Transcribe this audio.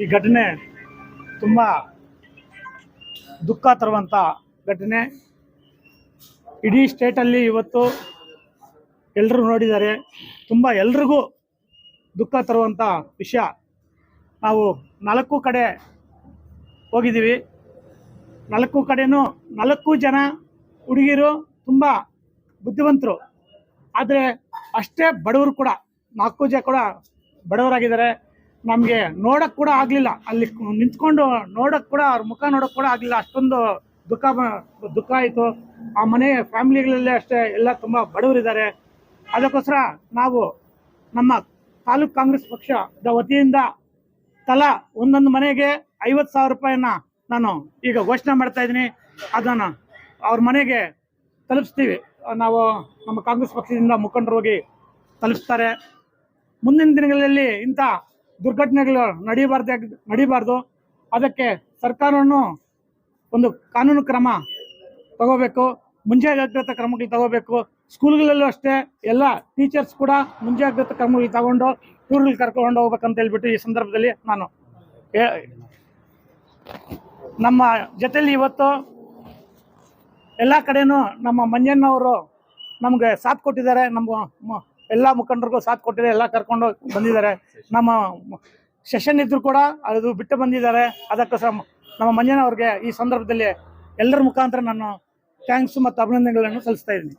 ಈ ಘಟನೆ ತುಂಬ ದುಃಖ ತರುವಂಥ ಘಟನೆ. ಇಡೀ ಸ್ಟೇಟಲ್ಲಿ ಇವತ್ತು ಎಲ್ಲರೂ ನೋಡಿದ್ದಾರೆ. ತುಂಬ ಎಲ್ರಿಗೂ ದುಃಖ ತರುವಂಥ ವಿಷಯ. ನಾವು 4 ಕಡೆ ಹೋಗಿದ್ದೀವಿ. 4 ಕಡೆನೂ 4 ಜನ ಹುಡುಗಿರು ತುಂಬ ಬುದ್ಧಿವಂತರು, ಆದರೆ ಅಷ್ಟೇ ಬಡವರು ಕೂಡ. 4 ಜನ ಕೂಡ ಬಡವರಾಗಿದ್ದಾರೆ. ನಮಗೆ ನೋಡೋಕ್ಕೆ ಕೂಡ ಆಗಲಿಲ್ಲ, ಅಲ್ಲಿ ನಿಂತ್ಕೊಂಡು ನೋಡೋಕ್ಕೆ ಕೂಡ, ಅವ್ರ ಮುಖ ನೋಡೋಕ್ಕೆ ಕೂಡ ಆಗಲಿಲ್ಲ. ಅಷ್ಟೊಂದು ದುಃಖ ಆಯಿತು. ಆ ಮನೆ ಫ್ಯಾಮಿಲಿಗಳಲ್ಲೇ ಅಷ್ಟೇ ಎಲ್ಲ ತುಂಬ ಬಡವರಿದ್ದಾರೆ. ಅದಕ್ಕೋಸ್ಕರ ನಾವು ನಮ್ಮ ತಾಲೂಕು ಕಾಂಗ್ರೆಸ್ ಪಕ್ಷದ ವತಿಯಿಂದ ತಲಾ ಒಂದೊಂದು ಮನೆಗೆ 50,000 ರೂಪಾಯಿನ ನಾನು ಈಗ ಘೋಷಣೆ ಮಾಡ್ತಾ ಇದ್ದೀನಿ. ಅದನ್ನು ಅವ್ರ ಮನೆಗೆ ತಲುಪಿಸ್ತೀವಿ. ನಾವು ನಮ್ಮ ಕಾಂಗ್ರೆಸ್ ಪಕ್ಷದಿಂದ ಮುಖಂಡರು ಹೋಗಿ ತಲುಪಿಸ್ತಾರೆ. ಮುಂದಿನ ದಿನಗಳಲ್ಲಿ ಇಂಥ ದುರ್ಘಟನೆಗಳು ನಡೀಬಾರ್ದು. ಅದಕ್ಕೆ ಸರ್ಕಾರವನ್ನು ಒಂದು ಕಾನೂನು ಕ್ರಮ ತಗೋಬೇಕು, ಮುಂಜಾಗ್ರತಾ ಕ್ರಮಗಳು ತಗೋಬೇಕು. ಸ್ಕೂಲ್ಗಳಲ್ಲೂ ಅಷ್ಟೇ ಎಲ್ಲ ಟೀಚರ್ಸ್ ಕೂಡ ಮುಂಜಾಗ್ರತಾ ಕ್ರಮಗಳು ತಗೊಂಡು ಟೂರ್ಗಳು ಕರ್ಕೊಂಡು ಹೋಗ್ಬೇಕಂತ ಹೇಳ್ಬಿಟ್ಟು ಈ ಸಂದರ್ಭದಲ್ಲಿ ನಾನು ನಮ್ಮ ಜೊತೆಯಲ್ಲಿ ಇವತ್ತು ಎಲ್ಲ ಕಡೆನೂ ನಮ್ಮ ಮಂಜಣ್ಣವರು ನಮಗೆ ಸಾಥ್ ಕೊಟ್ಟಿದ್ದಾರೆ. ನಮ್ಮ ಎಲ್ಲ ಮುಖಂಡರಿಗೂ ಸಾಥ್ ಕೊಟ್ಟಿದ್ದಾರೆ, ಎಲ್ಲ ಕರ್ಕೊಂಡು ಬಂದಿದ್ದಾರೆ. ನಮ್ಮ ಸೆಷನ್ ಇದ್ದರೂ ಕೂಡ ಅದು ಬಿಟ್ಟು ಬಂದಿದ್ದಾರೆ. ಅದಕ್ಕೋಸ್ಕರ ನಮ್ಮ ಮಂಜಣ್ಣವ್ರಿಗೆ ಈ ಸಂದರ್ಭದಲ್ಲಿ ಎಲ್ಲರ ಮುಖಾಂತರ ನಾನು ಥ್ಯಾಂಕ್ಸ್ ಮತ್ತು ಅಭಿನಂದನೆಗಳನ್ನು ಸಲ್ಲಿಸ್ತಾ ಇದ್ದೀನಿ.